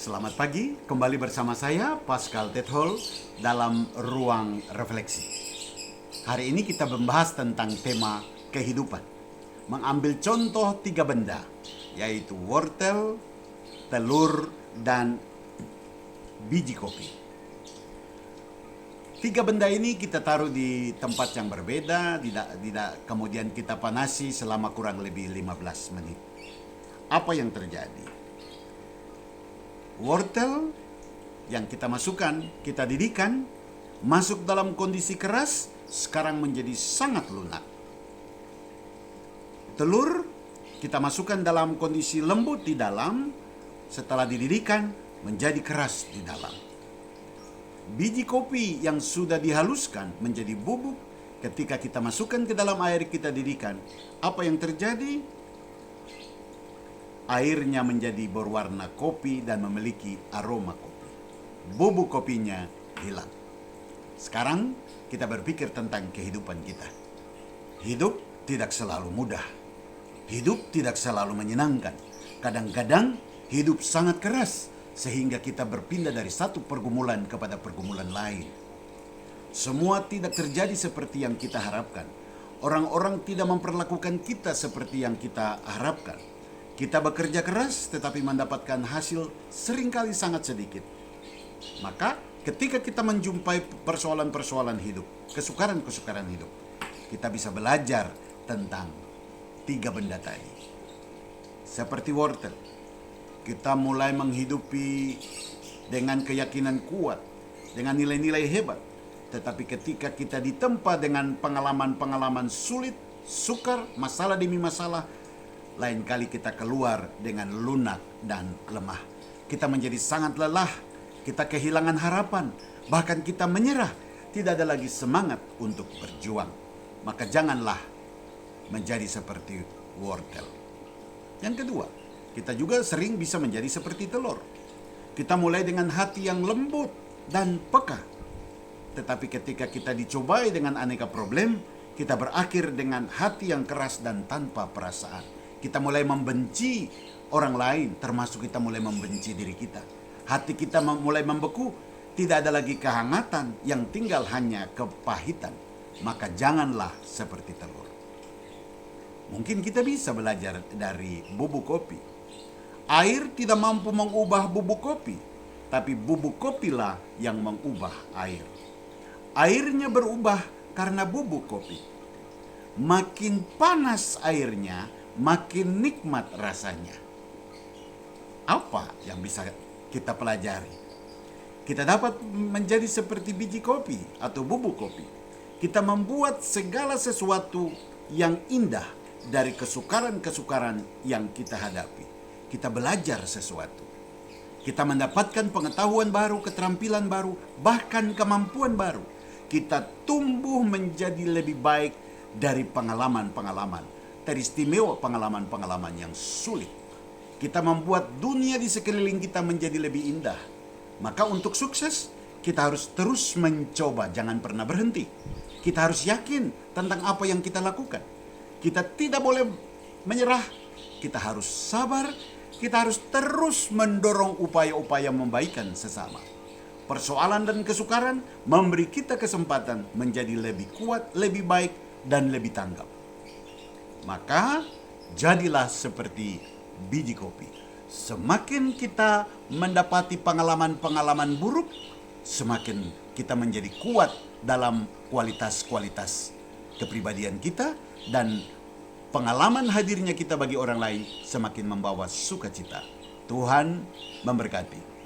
Selamat pagi, kembali bersama saya Pascal Tethol dalam Ruang Refleksi. Hari ini kita membahas tentang tema kehidupan. Mengambil contoh 3 benda, yaitu wortel, telur, dan biji kopi. 3 benda ini kita taruh di tempat yang berbeda, kemudian kita panasi selama kurang lebih 15 menit. Apa yang terjadi? Wortel yang kita masukkan, kita didihkan, masuk dalam kondisi keras, sekarang menjadi sangat lunak. Telur kita masukkan dalam kondisi lembut di dalam, setelah dididihkan menjadi keras di dalam. Biji kopi yang sudah dihaluskan menjadi bubuk, ketika kita masukkan ke dalam air kita didihkan, apa yang terjadi? Airnya menjadi berwarna kopi dan memiliki aroma kopi. Bubuk kopinya hilang. Sekarang kita berpikir tentang kehidupan kita. Hidup tidak selalu mudah. Hidup tidak selalu menyenangkan. Kadang-kadang hidup sangat keras sehingga kita berpindah dari satu pergumulan kepada pergumulan lain. Semua tidak terjadi seperti yang kita harapkan. Orang-orang tidak memperlakukan kita seperti yang kita harapkan. Kita bekerja keras tetapi mendapatkan hasil seringkali sangat sedikit. Maka ketika kita menjumpai persoalan-persoalan hidup, kesukaran-kesukaran hidup, kita bisa belajar tentang 3 benda tadi. Seperti wortel, kita mulai menghidupi dengan keyakinan kuat, dengan nilai-nilai hebat. Tetapi ketika kita ditempa dengan pengalaman-pengalaman sulit, sukar, masalah demi masalah, lain kali kita keluar dengan lunak dan lemah. Kita menjadi sangat lelah, kita kehilangan harapan, bahkan kita menyerah, tidak ada lagi semangat untuk berjuang. Maka janganlah menjadi seperti wortel. Yang kedua, kita juga sering bisa menjadi seperti telur. Kita mulai dengan hati yang lembut dan peka. Tetapi ketika kita dicobai dengan aneka problem, kita berakhir dengan hati yang keras dan tanpa perasaan. Kita mulai membenci orang lain, termasuk kita mulai membenci diri kita. Hati kita mulai membeku, tidak ada lagi kehangatan, yang tinggal hanya kepahitan. Maka janganlah seperti telur. Mungkin kita bisa belajar dari bubuk kopi. Air tidak mampu mengubah bubuk kopi, tapi bubuk kopilah yang mengubah air. Airnya berubah karena bubuk kopi. Makin panas airnya, makin nikmat rasanya. Apa yang bisa kita pelajari? Kita dapat menjadi seperti biji kopi atau bubuk kopi. Kita membuat segala sesuatu yang indah dari kesukaran-kesukaran yang kita hadapi. Kita belajar sesuatu. Kita mendapatkan pengetahuan baru, keterampilan baru, bahkan kemampuan baru. Kita tumbuh menjadi lebih baik dari pengalaman-pengalaman. Teristimewa pengalaman-pengalaman yang sulit. Kita membuat dunia di sekeliling kita menjadi lebih indah. Maka untuk sukses, kita harus terus mencoba, jangan pernah berhenti. Kita harus yakin tentang apa yang kita lakukan. Kita tidak boleh menyerah. Kita harus sabar. Kita harus terus mendorong upaya-upaya membaikan sesama. Persoalan dan kesukaran memberi kita kesempatan menjadi lebih kuat, lebih baik, dan lebih tanggap. Maka jadilah seperti biji kopi. Semakin kita mendapati pengalaman-pengalaman buruk, semakin kita menjadi kuat dalam kualitas-kualitas kepribadian kita, dan pengalaman hadirnya kita bagi orang lain semakin membawa sukacita. Tuhan memberkati.